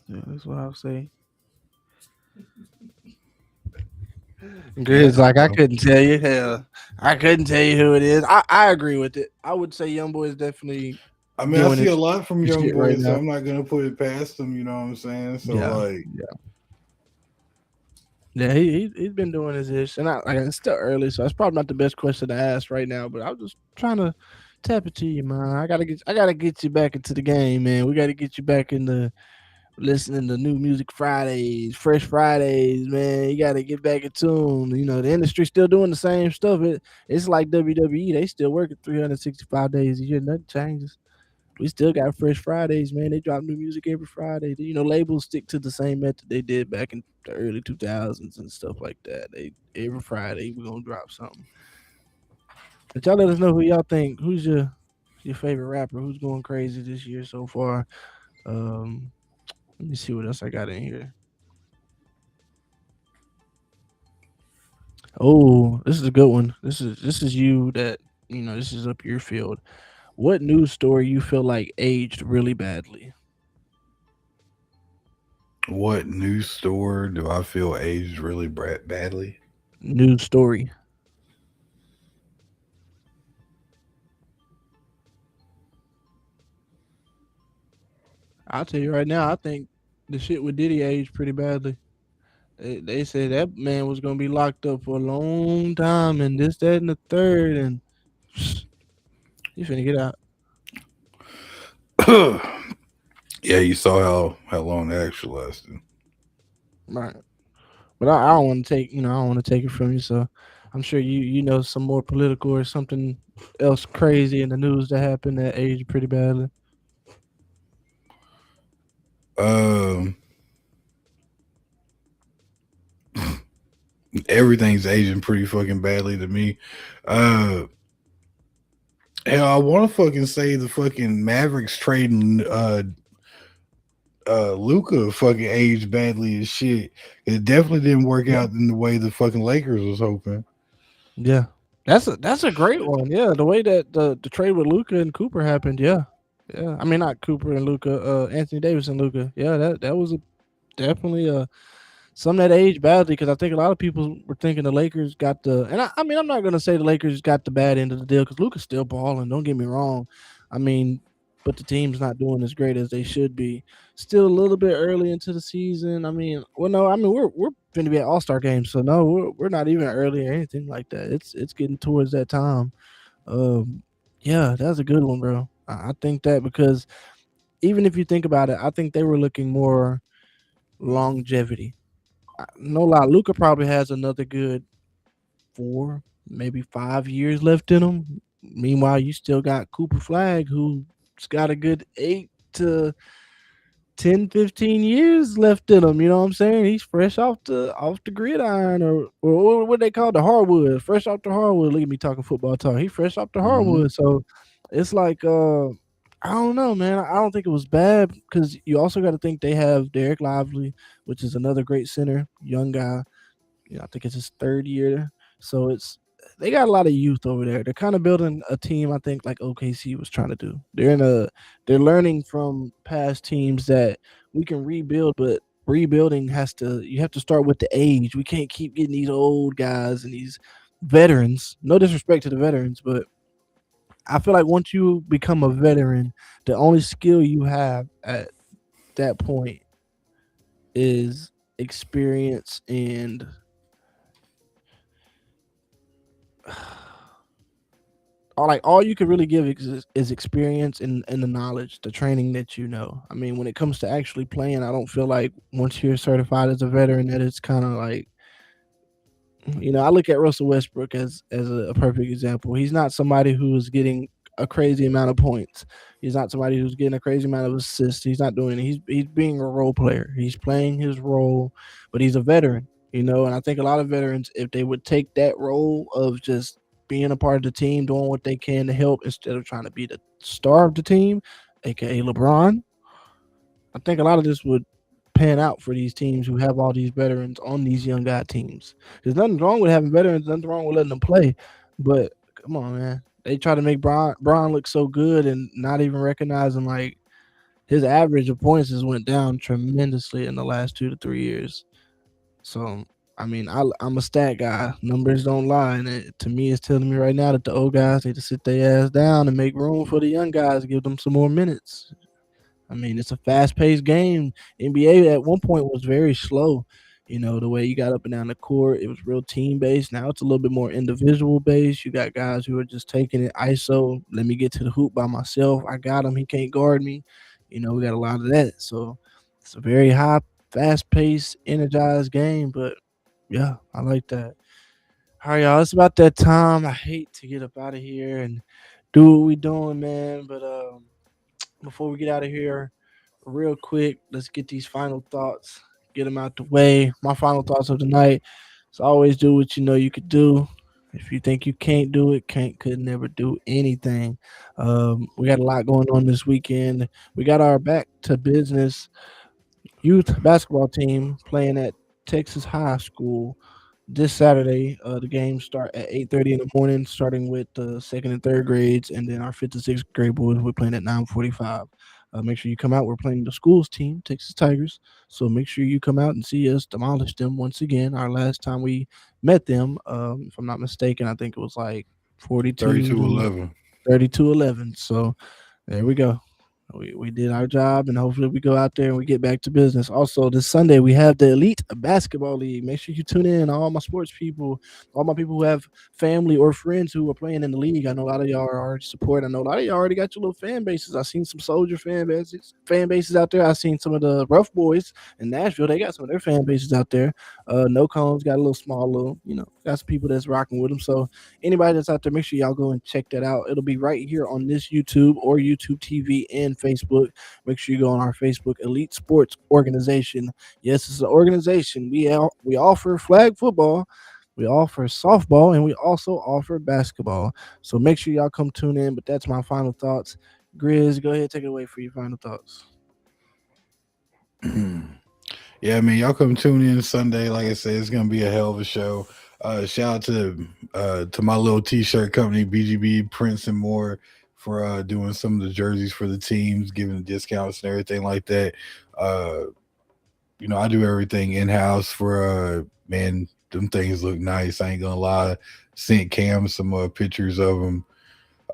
Yeah, that's what I'll say. Grizz, Damn, like I bro. couldn't tell you. Hell, I couldn't tell you who it is. I agree with it. I would say young boy is definitely I mean, I doing see a his lot from young shit right boys, so now. I'm not gonna put it past them. You know what I'm saying? So Yeah, like, yeah, yeah. He's been doing his ish, and I like it's still early, so it's probably not the best question to ask right now. But I was just trying to tap it to you, man. I gotta get you back into the game, man. We got to get you back in the listening to new music Fridays, fresh Fridays, man. You got to get back in tune. You know, the industry's still doing the same stuff. It's like WWE. They still working 365 days a year. Nothing changes. we still got Fresh Fridays, man. They drop new music every Friday. Labels stick to the same method they did back in the early 2000s and stuff like that. They every Friday we're gonna drop something. But y'all let us know who y'all think. Who's your favorite rapper? Who's going crazy this year so far? Um, Let me see what else I got in here. Oh, this is a good one. This is you that this is up your field. What news story you feel like aged really badly? What news store do I feel aged really badly? News story. I'll tell you right now, I think the shit with Diddy aged pretty badly. They said that man was gonna be locked up for a long time, and this, that, and the third, and he finna get out. Yeah, you saw how long that actually lasted. Right. But I don't want to take, I don't want to take it from you. So I'm sure you know some more political or something else crazy in the news that happened that aged pretty badly. Um, Everything's aging pretty fucking badly to me. Uh, Hell, I want to fucking say the fucking Mavericks trading Luca fucking aged badly as shit. It definitely didn't work Yeah. out in the way the fucking Lakers was hoping. Yeah. That's a great one. Yeah, the way that the trade with Luca and Cooper happened. Yeah, yeah. I mean, not Cooper and Luca. Anthony Davis and Luca. Yeah, that was definitely some that aged badly because I think a lot of people were thinking the Lakers got the, and I mean, I'm not gonna say the Lakers got the bad end of the deal because Luca's still balling. Don't get me wrong. I mean, but the team's not doing as great as they should be. Still a little bit early into the season. I mean, well, no, I mean we're going to be at All Star games, so no, we're not even early or anything like that. It's getting towards that time. Um, yeah, that's a good one, bro. I think that because even if you think about it, I think they were looking more longevity. No lie, Luca probably has another good 4, maybe 5 years left in him. Meanwhile, you still got Cooper Flag, who's got a good 8 to 10, 15 years left in him. You know what I'm saying? He's fresh off the gridiron, or what they call the hardwood. Fresh off the hardwood. Look at me talking football talk. He fresh off the Hmm. hardwood. So it's like I don't know, man. I don't think it was bad because you also got to think they have Derek Lively, which is another great center, young guy. I think it's his third year. So they got a lot of youth over there. They're kind of building a team, I think, like OKC was trying to do. They're learning from past teams that we can rebuild, but rebuilding you have to start with the age. We can't keep getting these old guys and these veterans. No disrespect to the veterans, but I feel like once you become a veteran, the only skill you have at that point is experience and all you can really give is experience and the knowledge, the training that you know. I mean, when it comes to actually playing, I don't feel like once you're certified as a veteran that it's kind of like I look at Russell Westbrook as a perfect example. He's not somebody who is getting a crazy amount of points. He's not somebody who's getting a crazy amount of assists. He's not doing it. He's being a role player. He's playing his role, but he's a veteran. And I think a lot of veterans, if they would take that role of just being a part of the team, doing what they can to help instead of trying to be the star of the team, aka LeBron, I think a lot of this would pan out for these teams who have all these veterans on these young guy teams. There's nothing wrong with having veterans, nothing wrong with letting them play. But come on, man. They try to make Braun look so good and not even recognizing like his average of points has went down tremendously in the last 2 to 3 years. So I mean, I'm a stat guy. Numbers don't lie, and to me, it's telling me right now that the old guys need to sit their ass down and make room for the young guys, give them some more minutes. I mean, it's a fast-paced game. NBA at one point was very slow. The way you got up and down the court, it was real team-based. Now it's a little bit more individual-based. You got guys who are just taking it ISO. Let me get to the hoop by myself. I got him. He can't guard me. We got a lot of that. So it's a very high, fast-paced, energized game. But yeah, I like that. All right, y'all. It's about that time. I hate to get up out of here and do what we doing, man. But before we get out of here, real quick, let's get these final thoughts, get them out the way. My final thoughts of the night is always do what you know you could do. If you think you can't do it, can't, could never do anything. We got a lot going on this weekend. We got our back to business youth basketball team playing at Texas High School this Saturday. The games start at 8:30 in the morning, starting with the second and third grades, and then our fifth and sixth grade boys. We're playing at 9:45. Make sure you come out. We're playing the school's team, Texas Tigers. So make sure you come out and see us demolish them once again. Our last time we met them, if I'm not mistaken, I think it was like 42 to 32-11. 32-11. So there we go. We did our job, and hopefully we go out there and we get back to business. Also, this Sunday we have the Elite Basketball League. Make sure you tune in. All my sports people, all my people who have family or friends who are playing in the league. I know a lot of y'all are already supporting. I know a lot of y'all already got your little fan bases. I seen some Soldier fan bases out there. I seen some of the Rough Boys in Nashville. They got some of their fan bases out there. No Cones got a little small little, got some people that's rocking with them. So anybody that's out there, make sure y'all go and check that out. It'll be right here on this YouTube or YouTube TV and Facebook. Make sure you go on our Facebook, Elite Sports Organization. Yes, it's an organization. We offer flag football, we offer softball, and we also offer basketball. So make sure y'all come tune in. But that's my final thoughts. Grizz, go ahead, take it away for your final thoughts. Yeah, I mean, y'all come tune in Sunday. Like I said, it's gonna be a hell of a show. Shout out to my little t-shirt company, BGB Prince and More, for doing some of the jerseys for the teams, giving discounts and everything like that. Uh, I do everything in house for man. Them things look nice. I ain't gonna lie. Sent Cam some pictures of them.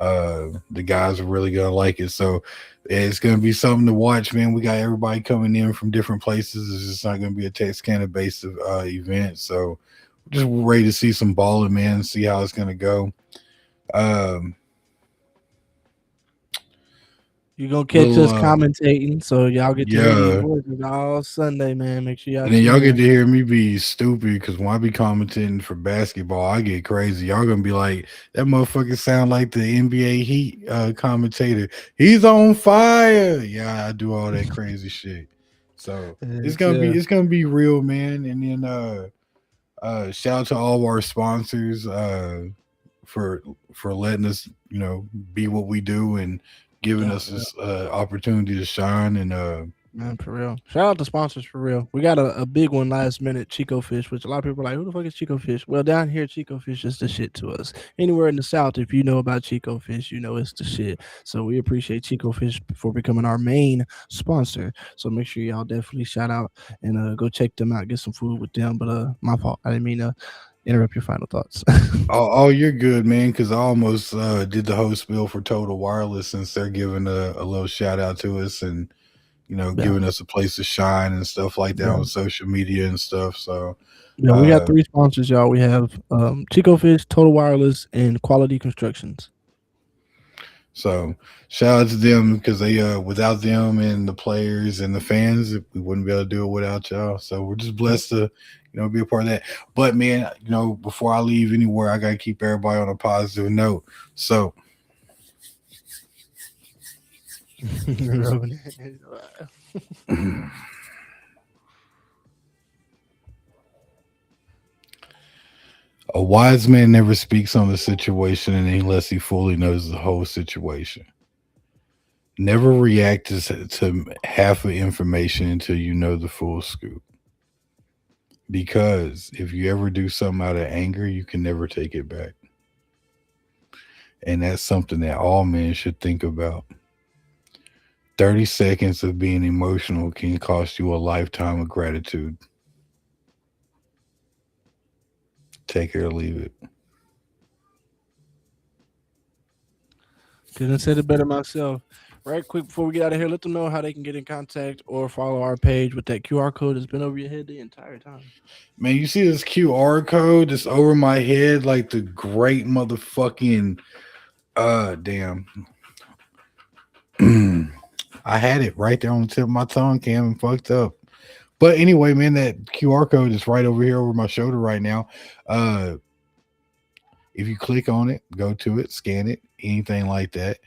The guys are really gonna like it. So it's gonna be something to watch, man. We got everybody coming in from different places. It's just not gonna be a Texarkana based event. So we're just ready to see some balling, man. See how it's gonna go. Um, You're gonna catch little us commentating, so y'all get to hear these yeah. voices all Sunday, man. Make sure y'all And then tune y'all get in. to hear me be stupid because when I be commenting for basketball, I get crazy. Y'all gonna be like, that motherfucker sound like the NBA Heat commentator. He's on fire. Yeah, I do all that crazy shit. So it's It's, gonna be it's gonna be real, man. And then shout out to all of our sponsors for letting us, be what we do and giving yeah, us this opportunity to shine and man, for real. Shout out to sponsors for real. We got a big one last minute, Chico Fish, which a lot of people are like, who the fuck is Chico Fish? Well, down here, Chico Fish is the shit to us. Anywhere in the South, if you know about Chico Fish, you know it's the shit. So we appreciate Chico Fish for becoming our main sponsor. So make sure y'all definitely shout out and go check them out, get some food with them. But my fault. I didn't mean to interrupt your final thoughts. Oh, you're good, man. Because I almost did the whole spiel for Total Wireless since they're giving a little shout out to us and Yeah. giving us a place to shine and stuff like that Yeah. on social media and stuff. So, Yeah, we got uh, three sponsors, y'all. We have Chico Fish, Total Wireless, and Quality Constructions. so shout out to them because they without them and the players and the fans, we wouldn't be able to do it without y'all. So we're just blessed to be a part of that. But man, before I leave anywhere, I gotta keep everybody on a positive note. So a wise man never speaks on the situation unless he fully knows the whole situation. Never react to half of information until you know the full scoop. Because if you ever do something out of anger, you can never take it back. And that's something that all men should think about. 30 seconds of being emotional can cost you a lifetime of gratitude. Take it or leave it. Couldn't have said it better myself. Right quick before we get out of here, let them know how they can get in contact or follow our page with that QR code that's been over your head the entire time. Man, you see this QR code just over my head like the great motherfucking damn. I had it right there on the tip of my tongue, Cam, and fucked up. But anyway, man, that QR code is right over here over my shoulder right now. If you click on it, go to it, scan it, anything like that.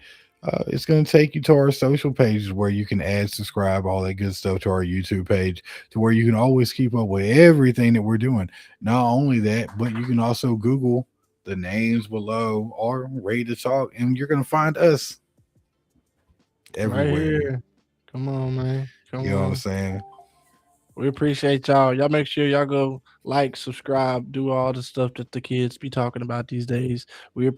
It's going to take you to our social pages where you can add, subscribe, all that good stuff to our YouTube page, to where you can always keep up with everything that we're doing. Not only that, but you can also Google the names below or Ready to Talk, and you're going to find us Right everywhere. here. Come on, man. You Come know what I'm on. saying? We appreciate y'all. Y'all make sure y'all go like, subscribe, do all the stuff that the kids be talking about these days. We appreciate